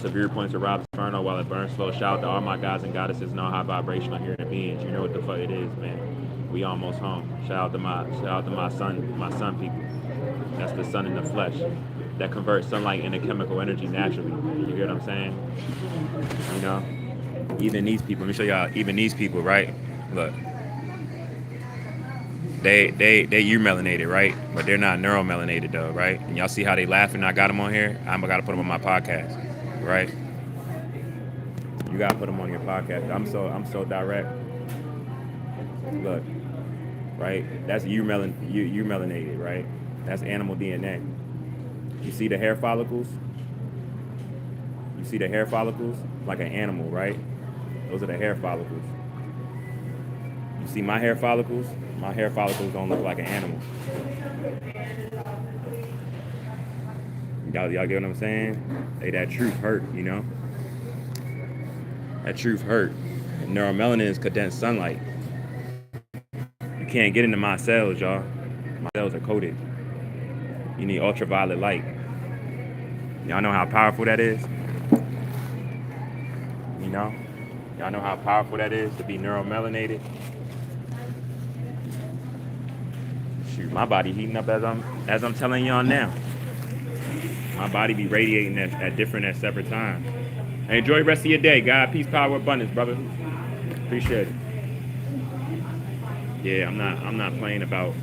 severe points of RoBs Inferno while it burns slow. Shout out to all my guys and goddesses and all high vibrational human beings. You know what the fuck it is, man. We almost home. Shout out to my sun people. That's the sun in the flesh that converts sunlight into chemical energy naturally. You get what I'm saying? You know? Even these people, let me show y'all, even these people, right? Look. They you melanated, right? But they're not neuromelanated though, right? And y'all see how they laughing? I got them on here. I'm gotta put them on my podcast, right? You gotta put them on your podcast. I'm so direct. Look, right? That's you melanated, right? That's animal DNA. You see the hair follicles? You see the hair follicles like an animal, right? Those are the hair follicles. You see my hair follicles? My hair follicles don't look like an animal. Y'all get what I'm saying? Hey, that truth hurt, you know? That truth hurt. Neuromelanin is condensed sunlight. You can't get into my cells, y'all. My cells are coated. You need ultraviolet light. Y'all know how powerful that is? You know? Y'all know how powerful that is to be neuromelanated? Shoot, my body heating up as I'm telling y'all now. My body be radiating at separate times. Hey, enjoy the rest of your day. God, peace, power, abundance, brother. Appreciate it. Yeah, I'm not playing about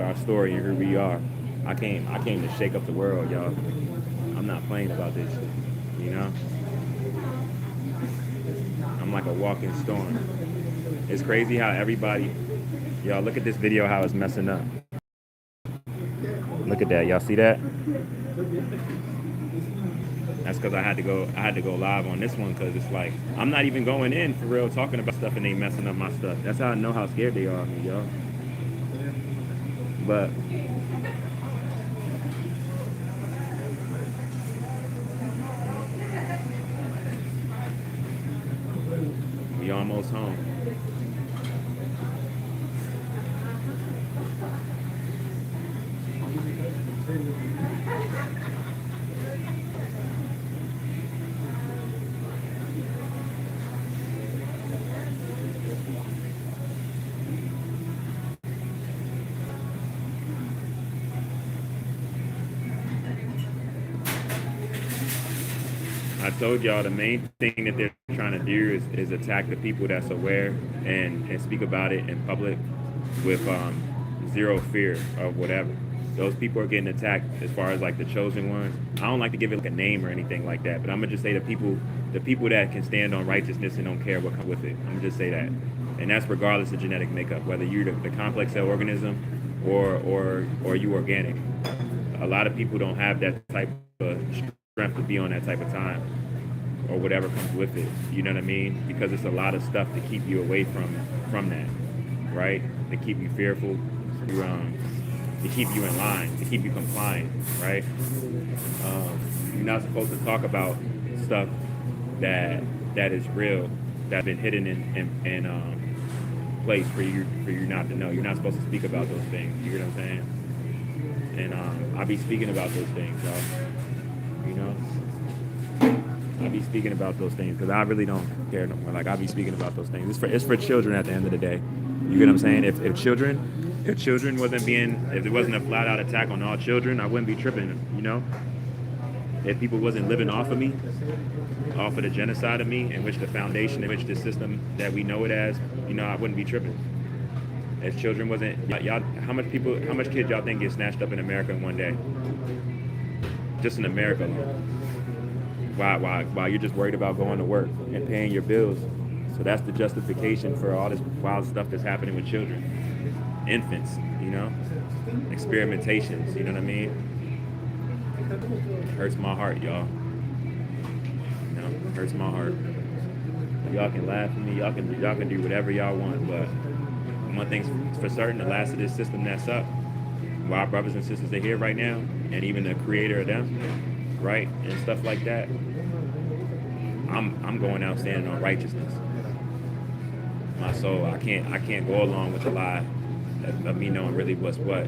our story and who we are. I came to shake up the world, y'all. I'm not playing about this. You know? I'm like a walking storm. It's crazy how everybody, y'all look at this video, how it's messing up. Look at that. Y'all see that? That's because I had to go live on this one because it's like I'm not even going in for real talking about stuff and they messing up my stuff. That's how I know how scared they are of me, y'all. But we almost home. I told y'all the main thing that they're trying to do is attack the people that's aware and speak about it in public with zero fear of whatever. Those people are getting attacked as far as like the chosen ones. I don't like to give it like a name or anything like that, but I'm gonna just say the people that can stand on righteousness and don't care what comes with it. I'm gonna just say that, and that's regardless of genetic makeup, whether you're the complex cell organism or you organic. A lot of people don't have that type of strength to be on that type of time or whatever comes with it. You know what I mean? Because it's a lot of stuff to keep you away from that, right? To keep you fearful, to keep you in line, to keep you compliant, right? You're not supposed to talk about stuff that is real, that's been hidden in place for you not to know. You're not supposed to speak about those things. You know what I'm saying? And I'll be speaking about those things, y'all. You know? I'll be speaking about those things because I really don't care no more. Like, I'll be speaking about those things. It's for children at the end of the day. You get what I'm saying? If children wasn't being, if it wasn't a flat out attack on all children, I wouldn't be tripping, you know? If people wasn't living off of me, off of the genocide of me, in which the foundation, in which the system that we know it as, you know, I wouldn't be tripping. If children wasn't, y'all, how much kids y'all think get snatched up in America in one day? Just in America alone. Why you're just worried about going to work and paying your bills. So that's the justification for all this wild stuff that's happening with children. Infants, you know? Experimentations, you know what I mean? It hurts my heart, y'all. You know, it hurts my heart. Y'all can laugh at me, y'all can do whatever y'all want, but one thing's for certain, the last of this system that's up, while our brothers and sisters are here right now, and even the creator of them, right, and stuff like that, I'm going out standing on righteousness. My soul, I can't go along with the lie of me knowing really what's what,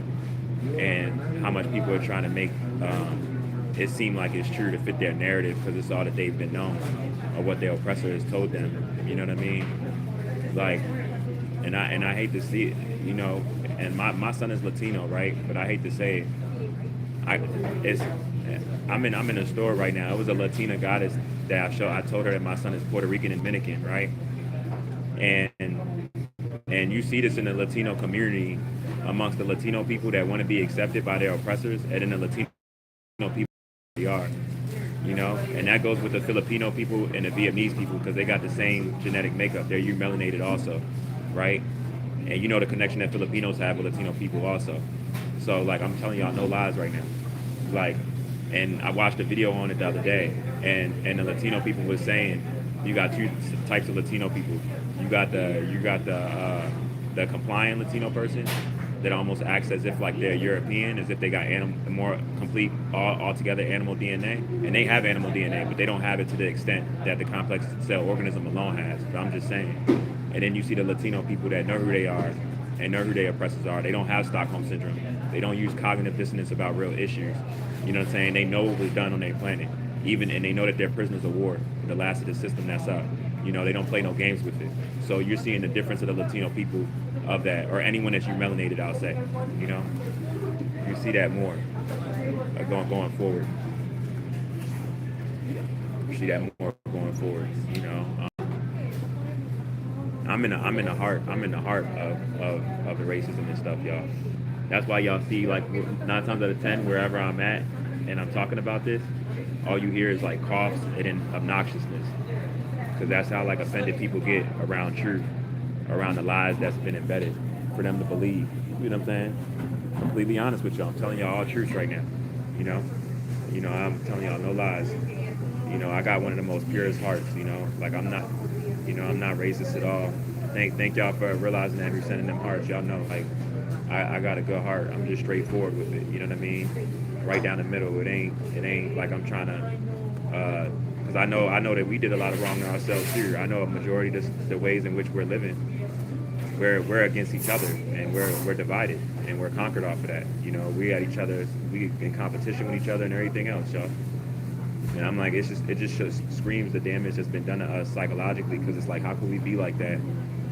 and how much people are trying to make it seemed like it's true to fit their narrative because it's all that they've been known or what their oppressor has told them. You know what I mean? Like, and I hate to see it, you know. And my son is Latino, right? But I hate to say it. I it's I'm in a store right now. It was a Latina goddess that I told her that my son is Puerto Rican and Dominican, right? And and you see this in the Latino community amongst the Latino people that want to be accepted by their oppressors, and in the Latino people they are, you know, and that goes with the Filipino people and the Vietnamese people because they got the same genetic makeup. They're you melanated also, right? And you know the connection that Filipinos have with Latino people also. So like I'm telling y'all no lies right now. Like, and I watched a video on it the other day, and the Latino people was saying you got two types of Latino people. You got the compliant Latino person that almost acts as if like they're European, as if they got more complete altogether animal DNA, and they have animal DNA, but they don't have it to the extent that the complex cell organism alone has. But I'm just saying. And then you see the Latino people that know who they are and know who their oppressors are. They don't have Stockholm syndrome. They don't use cognitive dissonance about real issues. You know what I'm saying? They know what was done on their planet, and they know that they're prisoners of war, the last of the system that's up. You know, they don't play no games with it. So you're seeing the difference of the Latino people of that, or anyone that's you melanated, I'll say. You know, you see that more going forward. You see that more going forward. You know, I'm in the heart of the racism and stuff, y'all. That's why y'all see like 9 times out of 10 wherever I'm at and I'm talking about this, all you hear is like coughs and then obnoxiousness, because that's how like offended people get around truth, around the lies that's been embedded for them to believe. You know what I'm saying? Completely honest with y'all. I'm telling y'all all truths right now. You know, I'm telling y'all no lies. You know, I got one of the most purest hearts. You know, like I'm not racist at all. Thank y'all for realizing that you're sending them hearts. Y'all know, like, I got a good heart. I'm just straightforward with it. You know what I mean? Right down the middle. It ain't like I'm trying to, because I know that we did a lot of wrong to ourselves too. I know a majority of the ways in which we're living, we're against each other and we're divided and we're conquered off of that. You know, we in competition with each other and everything else, y'all. And I'm like, it just screams the damage that's been done to us psychologically, because it's like, how could we be like that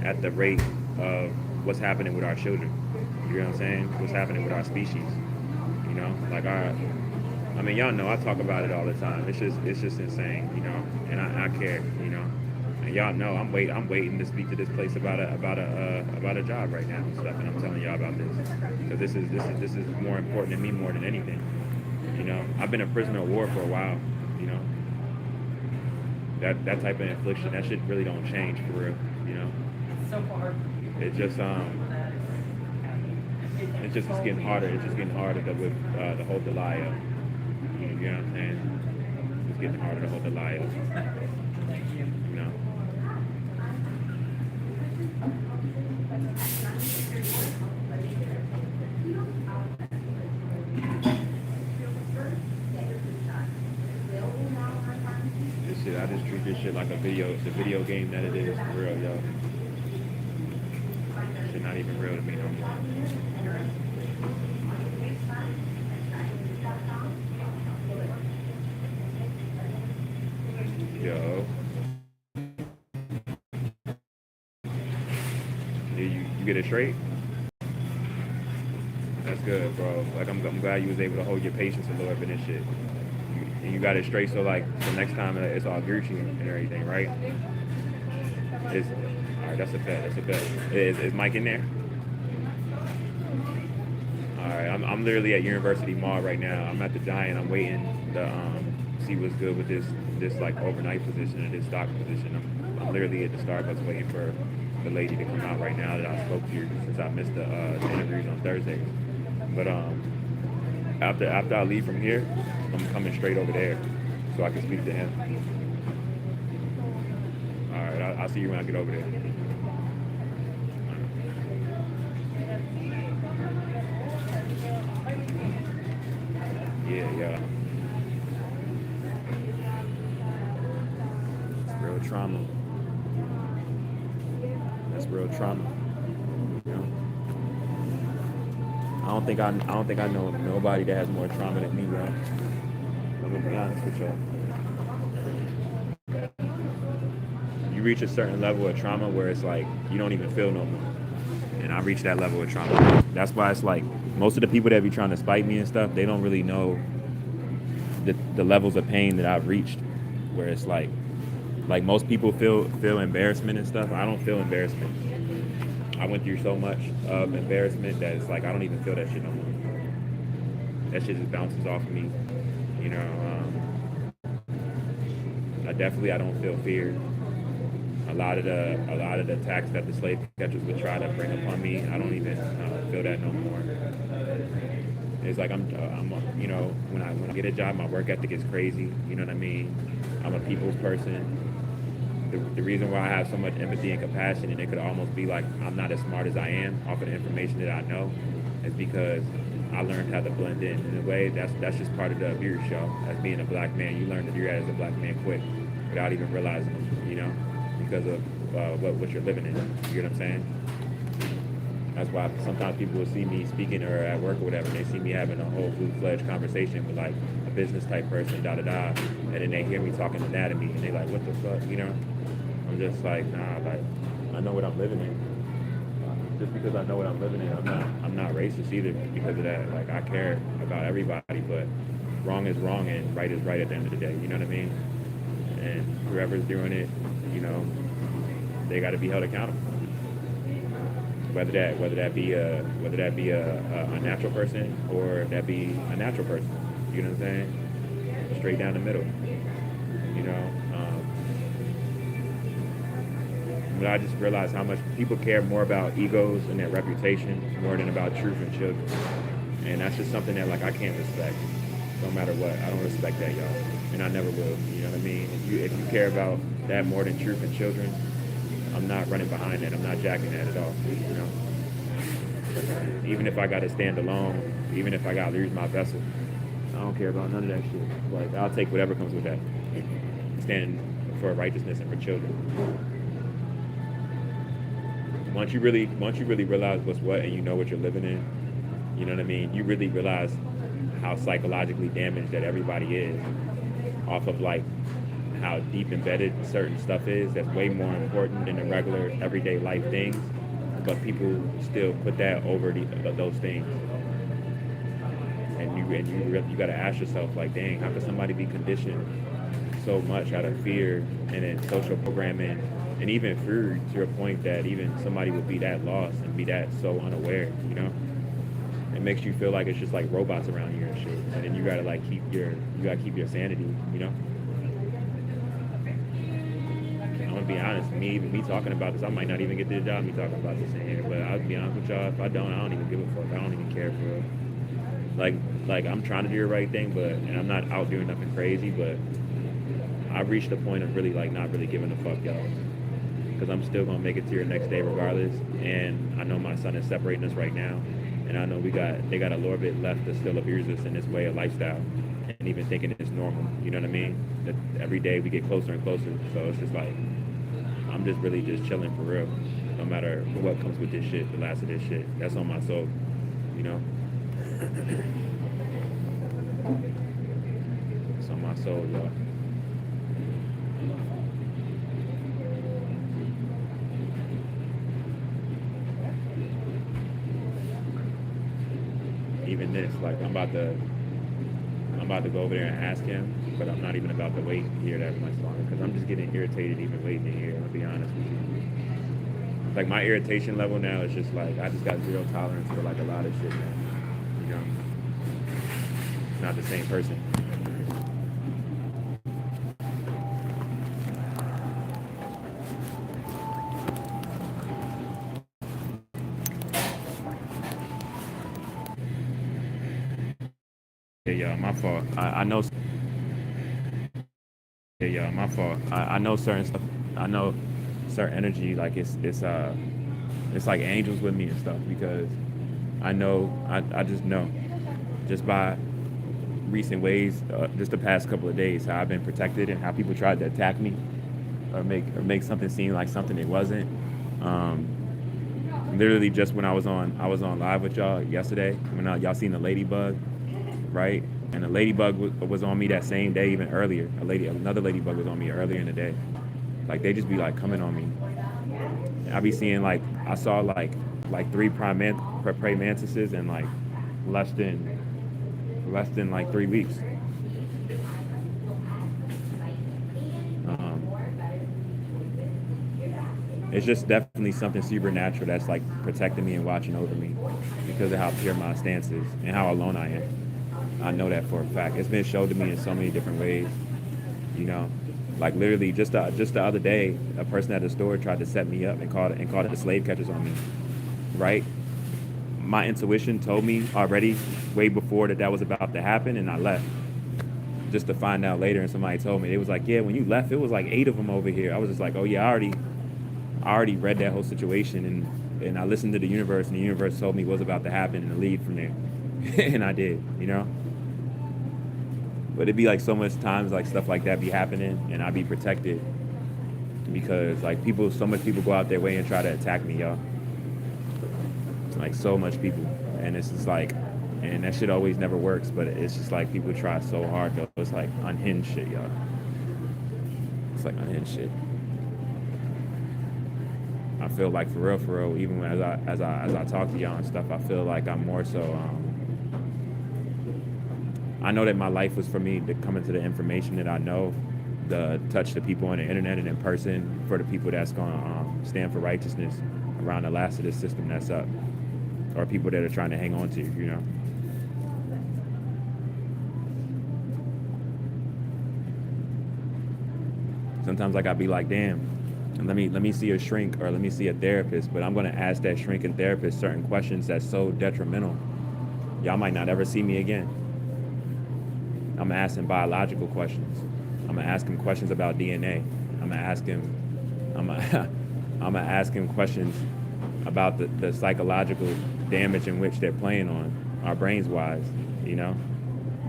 at the rate of what's happening with our children? You know what I'm saying? What's happening with our species? You know, like I mean, y'all know I talk about it all the time. It's just insane, you know, and I care, you know, and y'all know I'm waiting to speak to this place about a job right now and stuff, and I'm telling y'all about this because this is more important to me more than anything. You know, I've been a prisoner of war for a while. You know, that type of infliction, that shit really don't change for real. You know, it just it's getting harder. It's just getting harder to hold the lie up. You know what I'm saying? It's getting harder to hold the lie up. You know. I just treat this shit like the video game that it is for real, yo. This shit not even real to me no more. Yo. You get it straight? That's good, bro. Like I'm glad you was able to hold your patience a little bit and shit. And you got it straight, so like the next time it's all Gucci and everything, right? All right, that's a bet. Is Mike in there? All right, I'm literally at University Mall right now. I'm at the Giant. I'm waiting to see what's good with this like overnight position and this stock position. I'm literally at the Starbucks waiting for the lady to come out right now that I spoke to since I missed the interviews on Thursday. But after I leave from here, I'm coming straight over there so I can speak to him. All right, I'll see you when I get over there. Yeah. It's real trauma. That's real trauma. You know? I don't think I know nobody that has more trauma than me, bro. I'm gonna be honest with y'all. You reach a certain level of trauma where it's like you don't even feel no more. And I reached that level of trauma. That's why it's like most of the people that be trying to spite me and stuff, they don't really know the levels of pain that I've reached. Where it's like most people feel embarrassment and stuff. I don't feel embarrassment. I went through so much of embarrassment that it's like I don't even feel that shit no more. That shit just bounces off of me. You know, I don't feel fear. A lot of the attacks that the slave catchers would try to bring upon me, I don't even feel that no more. It's like you know, when I get a job, my work ethic is crazy. You know what I mean? I'm a people's person. The reason why I have so much empathy and compassion, and it could almost be like I'm not as smart as I am off of the information that I know, is because I learned how to blend in a way. That's just part of the abuse show. As being a black man, you learn to do that as a black man quick, without even realizing it. You know, because of what you're living in. You know what I'm saying? That's why sometimes people will see me speaking or at work or whatever, and they see me having a whole full-fledged conversation with like a business type person, da da da, and then they hear me talking anatomy, and they like, what the fuck, you know? I'm just like, nah, like I know what I'm living in. Just because I know what I'm living in, I'm not racist either because of that. Like I care about everybody, but wrong is wrong and right is right at the end of the day. You know what I mean? And whoever's doing it, you know, they got to be held accountable. Whether that be a natural person or that be a natural person. You know what I'm saying? Straight down the middle. You know. But I just realized how much people care more about egos and their reputation more than about truth and children. And that's just something that like I can't respect. No matter what, I don't respect that, y'all, and I never will. You know what I mean? If you care about that more than truth and children, I'm not running behind that. I'm not jacking that at all. You know, even if I got to stand alone, even if I got to lose my vessel, I don't care about none of that shit. Like I'll take whatever comes with that. Stand for righteousness and for children. Once you really realize what's what and you know what you're living in, you know what I mean? You really realize how psychologically damaged that everybody is off of like how deep embedded certain stuff is that's way more important than the regular everyday life things, but people still put that over those things. And you got to ask yourself like, dang, how could somebody be conditioned so much out of fear and then social programming and even fear to a point that even somebody would be that lost and be that so unaware, you know? It makes you feel like it's just like robots around you and shit. And then you gotta like keep your sanity, you know? I'm gonna be honest, me talking about this, I might not even get to the job me talking about this in here, but I'll be honest with y'all, if I don't even give a fuck. I don't even care for real. Like I'm trying to do the right thing, and I'm not out doing nothing crazy, but I've reached the point of really like not really giving a fuck, y'all. Because I'm still gonna make it to your next day regardless. And I know my son is separating us right now. And I know they got a little bit left to still abuse us in this way of lifestyle. And even thinking it's normal. You know what I mean? That every day we get closer and closer. So it's just like I'm just really just chilling for real. No matter what comes with this shit, the last of this shit. That's on my soul. You know? It's on my soul, y'all. Even this, like I'm about to go over there and ask him, but I'm not even about to wait here that much longer because I'm just getting irritated even waiting to hear. I'll be honest with you. Like my irritation level now is just like I just got zero tolerance for like a lot of shit now. You know, not the same person. Yeah, y'all, my fault. I know. Yeah, y'all, my fault. I know certain stuff. I know certain energy. Like it's like angels with me and stuff because I know. I just know, just by recent ways, just the past couple of days, how I've been protected and how people tried to attack me or make something seem like something it wasn't. Um, Literally, just when I was on live with y'all yesterday, when y'all seen the ladybug, right? And a ladybug was on me that same day, even earlier. Another ladybug was on me earlier in the day. Like they just be like coming on me. I be seeing like I saw like three praying mantises in like less than like 3 weeks. Um, it's just definitely something supernatural that's like protecting me and watching over me because of how pure my stance is and how alone I am. I know that for a fact. It's been shown to me in so many different ways. You know, like literally just the other day, a person at the store tried to set me up and called it the slave catchers on me. Right? My intuition told me already way before that was about to happen, and I left just to find out later. And somebody told me it was like, yeah, when you left, it was like 8 of them over here. I was just like, oh yeah, I already read that whole situation, and I listened to the universe, and the universe told me what was about to happen and to leave from there, and I did, you know. But it'd be like so much times like stuff like that be happening, and I'd be protected because like so much people go out their way and try to attack me, y'all. Like so much people, and it's just like, and that shit always never works. But it's just like people try so hard though. It's like unhinged shit, y'all. It's like unhinged shit. I feel like for real. Even when as I talk to y'all and stuff, I feel like I'm more so. I know that my life was for me to come into the information that I know, to touch the people on the internet and in person for the people that's going to stand for righteousness around the last of this system that's up, or people that are trying to hang on to, you know. Sometimes like I'd be like, damn, let me see a shrink or let me see a therapist, but I'm gonna ask that shrink and therapist certain questions that's so detrimental. Y'all might not ever see me again. I'm gonna ask him biological questions. I'm gonna ask him questions about DNA. I'm gonna ask him, I'm gonna, I'm gonna ask him questions about the psychological damage in which they're playing on our brains wise, you know?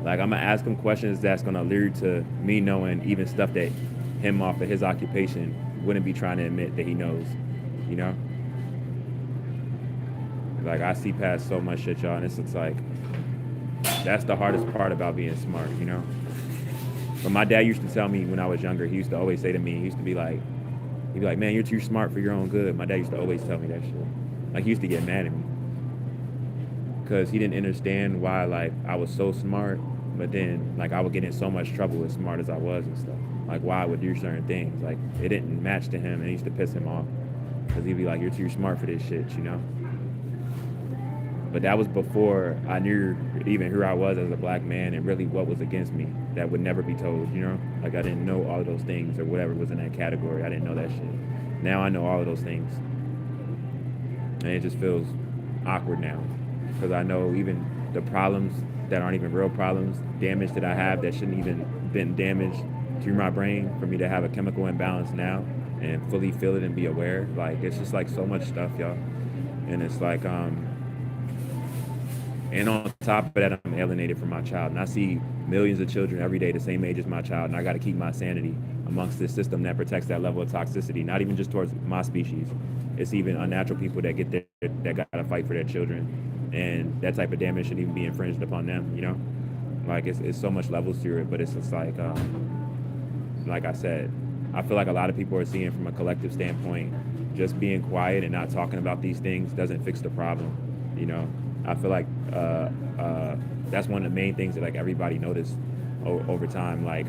Like I'm gonna ask him questions that's gonna allude to me knowing even stuff that him off of his occupation wouldn't be trying to admit that he knows, you know? Like I see past so much shit, y'all, and it's like that's the hardest part about being smart, you know? But my dad used to tell me when I was younger, he used to always say to me, he used to be like, he'd be like, man, you're too smart for your own good. My dad used to always tell me that shit. Like he used to get mad at me because he didn't understand why like I was so smart, but then like I would get in so much trouble as smart as I was and stuff. Like why I would do certain things. Like it didn't match to him, and it used to piss him off because he'd be like, you're too smart for this shit, you know? But that was before I knew even who I was as a black man and really what was against me that would never be told, you know? Like I didn't know all of those things or whatever was in that category. I didn't know that shit. Now I know all of those things. And it just feels awkward now because I know even the problems that aren't even real problems, damage that I have that shouldn't even been damaged through my brain for me to have a chemical imbalance now and fully feel it and be aware. Like it's just like so much stuff, y'all. And it's like, and on top of that, I'm alienated from my child. And I see millions of children every day the same age as my child. And I got to keep my sanity amongst this system that protects that level of toxicity, not even just towards my species. It's even unnatural people that that got to fight for their children. And that type of damage shouldn't even be infringed upon them, you know? Like it's so much levels to it, but it's just like I said, I feel like a lot of people are seeing from a collective standpoint, just being quiet and not talking about these things doesn't fix the problem, you know? I feel like that's one of the main things that like everybody noticed over time. Like,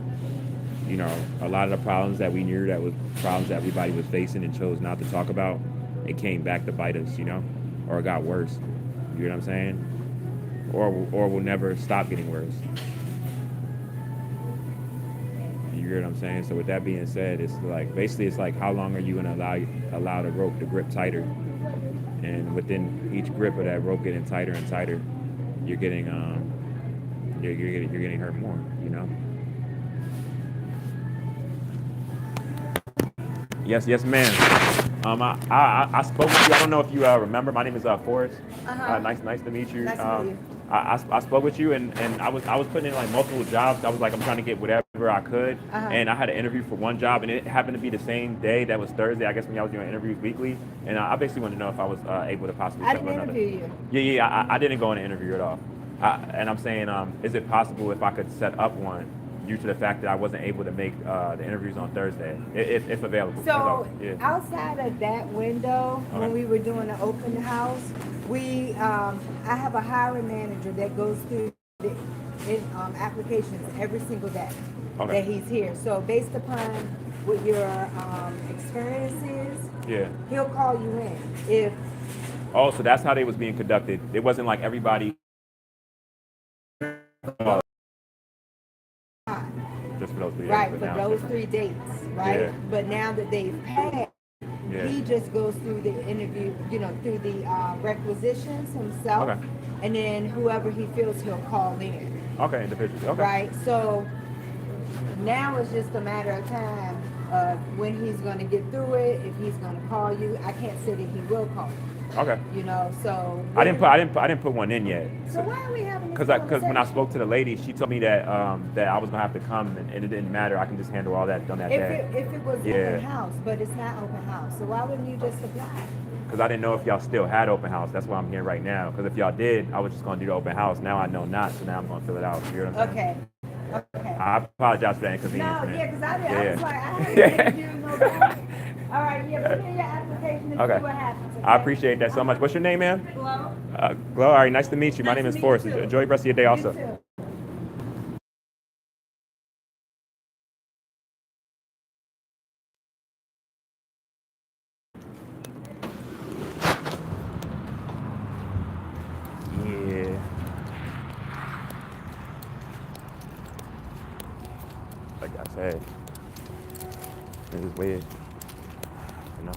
you know, a lot of the problems that we knew that was problems that everybody was facing and chose not to talk about, it came back to bite us, you know, or it got worse. You know what I'm saying? Or will never stop getting worse. You hear what I'm saying? So with that being said, it's like basically it's like how long are you gonna allow the rope to grip tighter? And within each grip of that rope getting tighter and tighter, you're getting you're getting hurt more, you know? Yes, ma'am. I spoke with you. I don't know if you remember. My name is Forrest. Nice to meet you. Nice to meet you. I spoke with you, and I was putting in like multiple jobs. I was like I'm trying to get whatever I could, and I had an interview for one job, and it happened to be the same day. That was Thursday, I guess, when y'all was doing interviews weekly, and I basically wanted to know if I was able to possibly I set up didn't another. interview you. Yeah. I didn't go on an interview at all. And I'm saying, is it possible if I could set up one due to the fact that I wasn't able to make the interviews on Thursday, if available? So Yeah. outside of that window, when Okay. we were doing the open house, I have a hiring manager that goes through applications every single day Okay. that he's here. So based upon what your experience is, Yeah. he'll call you in. If Oh, so that's how they was being conducted. It wasn't like everybody just for those 3 days. right But for now, those 3 dates, right? yeah, But now that they've passed, yeah. he just goes through the interview, through the requisitions himself, Okay. and then whoever he feels he'll call in, Okay, individually. Okay. right? So now it's just a matter of time of when he's going to get through it, if he's going to call you. I can't say that he will call you, Okay. so I didn't put one in yet. so why are we having this Because when I conversation? spoke to the lady, she told me that that I was gonna have to come, and it didn't matter. I can just handle all that on that day. If it was Yeah. open house, but it's not open house, so why wouldn't you just apply? Because I didn't know if y'all still had open house. That's why I'm here right now. Because if y'all did, I was just gonna do the open house. Now I know not, so now I'm gonna fill it out. You know what I'm saying? Okay. I apologize for that No, inconvenience, man. yeah, because I was like, I Yeah. haven't interviewed nobody. All right, yeah, put in your application and Okay. see what happens. Okay? I appreciate that so much. What's your name, ma'am? Hello? Glo. All right, nice to meet you. My Nice name to is meet Forrest. you too. Enjoy the rest of your day, also. You too. Yeah. Like I said, this is weird. You know?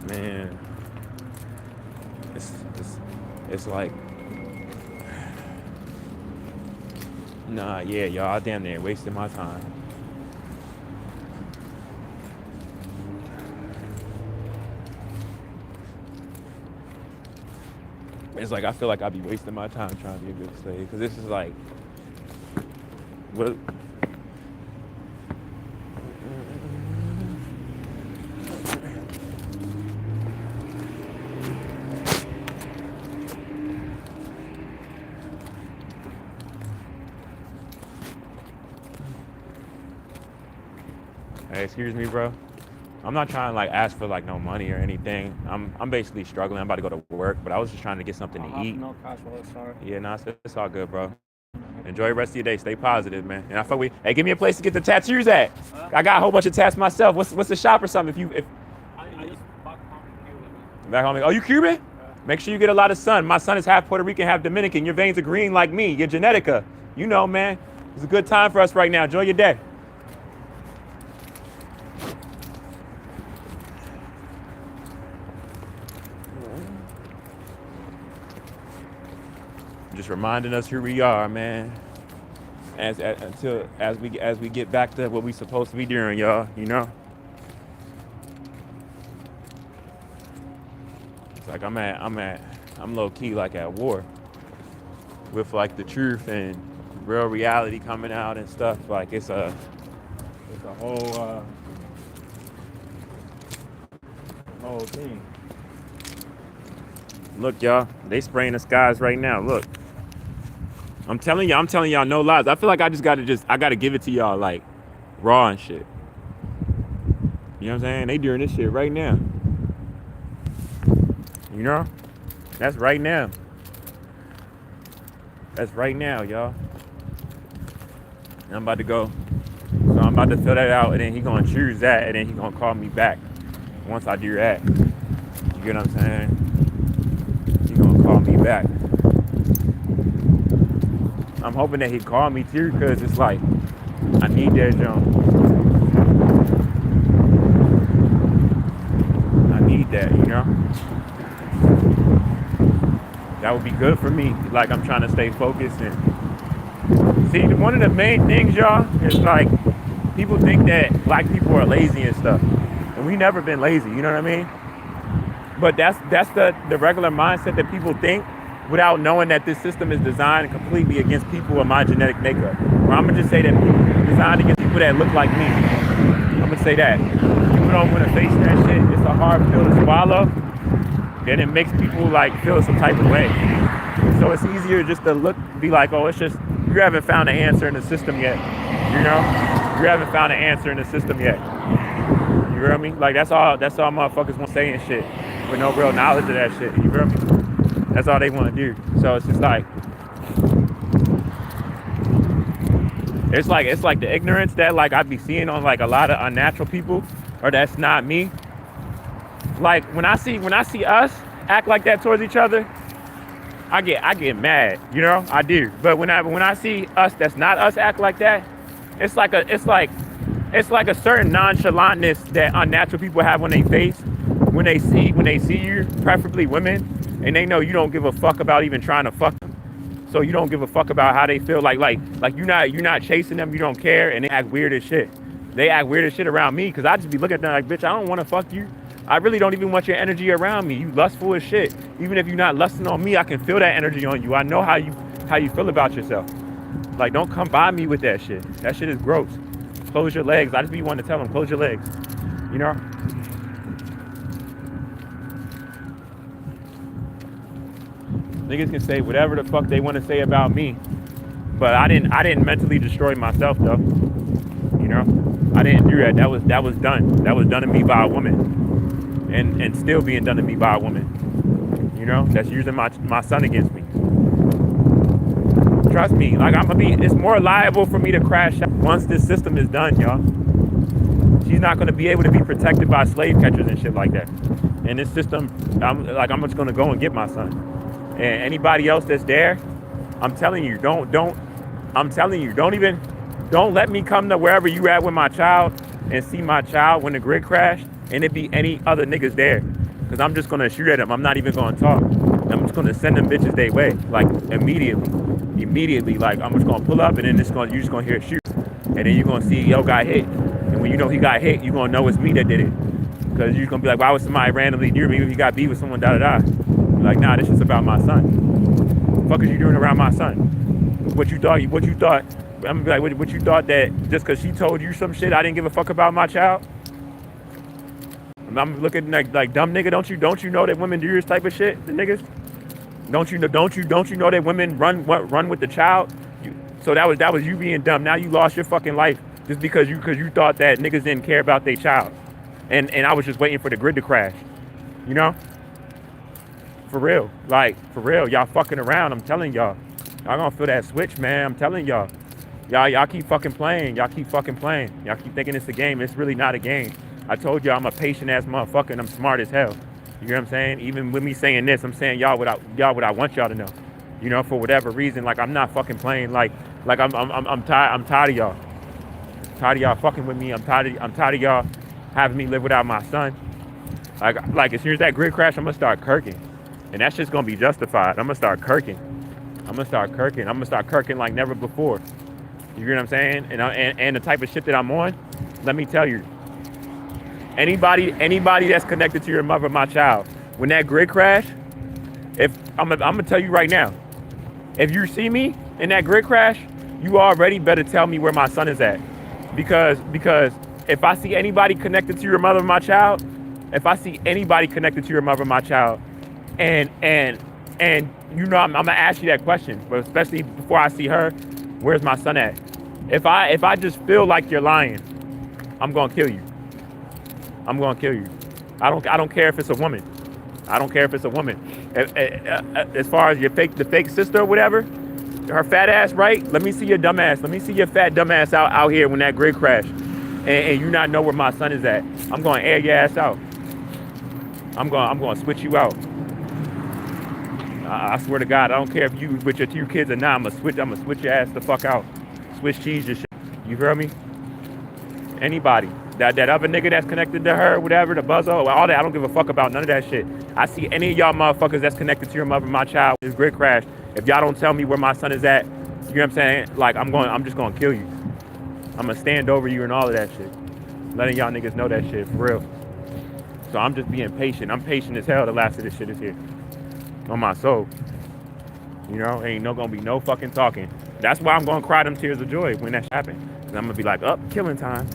Man, it's it's it's like, nah, yeah, y'all, I damn near wasting my time. It's like I feel like I'd be wasting my time trying to be a good slave because this is like, what? Hey, excuse me, bro. I'm not trying to like ask for like no money or anything. I'm basically struggling. I'm about to go to work, but I was just trying to get something to eat. No cash wallet, sorry. Yeah, nah, it's all good, bro. Enjoy the rest of your day. Stay positive, man. And I fuck with. Hey, give me a place to get the tattoos at. I got a whole bunch of tats myself. What's the shop or something? If I used back home in Cuba. back home, oh, you Cuban? Make sure you get a lot of sun. My son is half Puerto Rican, half Dominican. Your veins are green like me. Your genetica. You know, man. It's a good time for us right now. Enjoy your day. reminding us who we are, man. As we get back to what we supposed to be doing, y'all. You know, it's like I'm low key like at war with like the truth and real reality coming out and stuff. Like it's a whole thing. Look, y'all, they spraying the skies right now. Look, I'm telling y'all no lies. I feel like I gotta give it to y'all like raw and shit. You know what I'm saying? They doing this shit right now. You know? That's right now. That's right now, y'all. And I'm about to go. So I'm about to fill that out, and then he gonna choose that, and then he gonna call me back once I do that. You get what I'm saying? He gonna call me back. I'm hoping that he call me too, cause it's like I need that jump. I need that, you know. That would be good for me. Like I'm trying to stay focused and see. One of the main things, y'all, is like people think that black people are lazy and stuff, and we never been lazy. You know what I mean? But that's the regular mindset that people think without knowing that this system is designed completely against people of my genetic makeup. Or I'm gonna just say that people designed against people that look like me. I'm gonna say that. People don't want to face that shit. It's a hard pill to swallow. And it makes people like feel some type of way. So it's easier just to be like, oh, it's just, you haven't found an answer in the system yet. You know? You haven't found an answer in the system yet. You hear me? Like that's all motherfuckers want to say and shit. With no real knowledge of that shit. You hear me? That's all they want to do. So it's just like, it's like the ignorance that like I be seeing on like a lot of unnatural people, or that's not me. Like when I see us act like that towards each other, I get mad, you know, I do. But when I see us that's not us act like that, it's like a certain nonchalantness that unnatural people have when they see you, preferably women, and they know you don't give a fuck about even trying to fuck them. So you don't give a fuck about how they feel. Like you're not chasing them, you don't care, and they act weird as shit. They act weird as shit around me because I just be looking at them like, bitch, I don't want to fuck you. I really don't even want your energy around me. You lustful as shit. Even if you're not lusting on me, I can feel that energy on you. I know how you feel about yourself. Like, don't come by me with that shit. That shit is gross. Close your legs. I just be wanting to tell them, close your legs. You know? Niggas can say whatever the fuck they want to say about me, but I didn't mentally destroy myself though. You know? I didn't do that. That was done. That was done to me by a woman. And still being done to me by a woman, you know, that's using my son against me. Trust me, like it's more liable for me to crash out once this system is done, y'all. She's not going to be able to be protected by slave catchers and shit like that. And this system, I'm just going to go and get my son. And anybody else that's there, I'm telling you, don't let me come to wherever you at with my child and see my child when the grid crashed. And it be any other niggas there, because I'm just gonna shoot at them. I'm not even gonna talk. I'm just gonna send them bitches their way, like immediately. Like I'm just gonna pull up, and then you're just gonna hear it shoot, and then you're gonna see yo got hit, and when you know he got hit, you're gonna know it's me that did it, because you're gonna be like, why would somebody randomly near me if he got beat with someone da da da? Like nah, this is about my son. What the fuck is you doing around my son? What you thought? I'm gonna be like, what you thought that just because she told you some shit, I didn't give a fuck about my child? I'm looking like dumb nigga. Don't you know that women do this type of shit? The niggas. Don't you know that women run with the child? So that was you being dumb. Now you lost your fucking life just because you thought that niggas didn't care about their child, and I was just waiting for the grid to crash. You know. For real, y'all fucking around. I'm telling y'all gonna feel that switch, man. I'm telling y'all keep fucking playing. Y'all keep thinking it's a game. It's really not a game. I told y'all I'm a patient ass motherfucker and I'm smart as hell. You know what I'm saying? Even with me saying this, I'm saying y'all what I want y'all to know. You know, for whatever reason, like I'm not fucking playing. Like I'm tired of y'all. Tired of y'all fucking with me. I'm tired of y'all having me live without my son. Like as soon as that grid crash, I'm gonna start kirking, and that shit's gonna be justified. I'm gonna start kirking. I'm I'm gonna start kirking. I'm gonna start kirking like never before. You hear what I'm saying? And the type of shit that I'm on, let me tell you, anybody that's connected to your mother, my child, when that grid crash, if I'm gonna tell you right now, if you see me in that grid crash, you already better tell me where my son is at, because if I see anybody connected to your mother, my child, if I see anybody connected to your mother, my child, and you know I'm gonna ask you that question, but especially before I see her, where's my son at? If I just feel like you're lying, I'm gonna kill you. I'm gonna kill you. I don't care if it's a woman. I don't care if it's a woman. As far as the fake sister or whatever, her fat ass, right? Let me see your dumb ass. Let me see your fat dumb ass out here when that grid crash, and you not know where my son is at. I'm gonna air your ass out. I'm gonna switch you out. I swear to God, I don't care if you with your 2 kids or not. I'm gonna switch your ass the fuck out. Switch cheese your shit. You hear me? Anybody. That other nigga that's connected to her, whatever, the buzzo, all that, I don't give a fuck about none of that shit. I see any of y'all motherfuckers that's connected to your mother, my child, this grid crash. If y'all don't tell me where my son is at, you know what I'm saying? Like, I'm just gonna kill you. I'm gonna stand over you and all of that shit. Letting y'all niggas know that shit, for real. So I'm just being patient. I'm patient as hell. The last of this shit is here. On my soul. You know, ain't gonna be no fucking talking. That's why I'm gonna cry them tears of joy when that happens. And I'm gonna be like, killing time.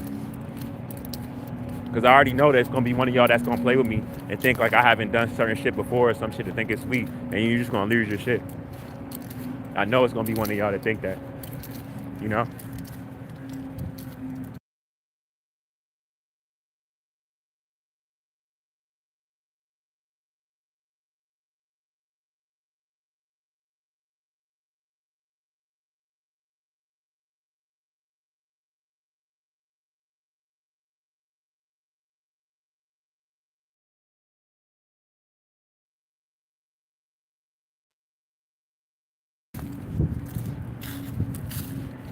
Because I already know that it's gonna be one of y'all that's gonna play with me and think like I haven't done certain shit before or some shit to think it's sweet, and you're just gonna lose your shit. I know it's gonna be one of y'all that think that. You know?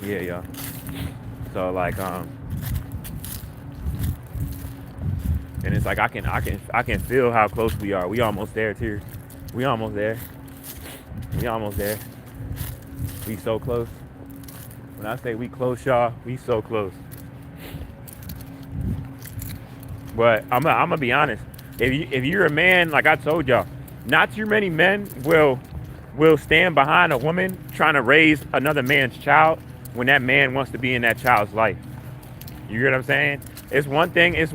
Yeah, y'all. So like and it's like I can feel how close we are. We almost there too. We almost there. We almost there. We so close. When I say we close, y'all, we so close. But I'm gonna be honest. If you're a man, like I told y'all, not too many men will stand behind a woman trying to raise another man's child when that man wants to be in that child's life. You hear what I'm saying? It's one thing. It's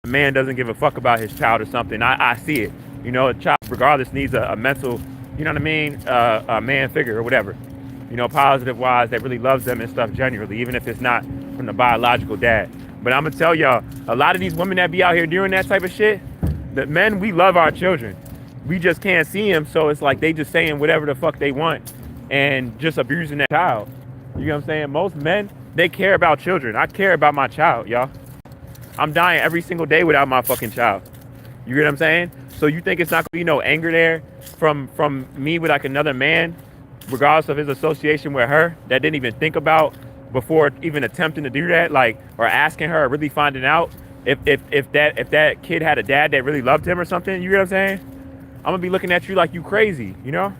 a man doesn't give a fuck about his child or something. I see it. You know, a child, regardless, needs a mental, you know what I mean, a man figure or whatever. You know, positive wise, that really loves them and stuff genuinely, even if it's not from the biological dad. But I'm gonna tell y'all, a lot of these women that be out here doing that type of shit, the men, we love our children. We just can't see them, so it's like they just saying whatever the fuck they want and just abusing that child. You know what I'm saying? Most men, they care about children. I care about my child, y'all. I'm dying every single day without my fucking child. You hear what I'm saying? So you think it's not gonna be no anger there from me with like another man, regardless of his association with her, that didn't even think about before even attempting to do that, like, or asking her, or really finding out if that kid had a dad that really loved him or something. You know what I'm saying? I'm gonna be looking at you like you crazy, you know?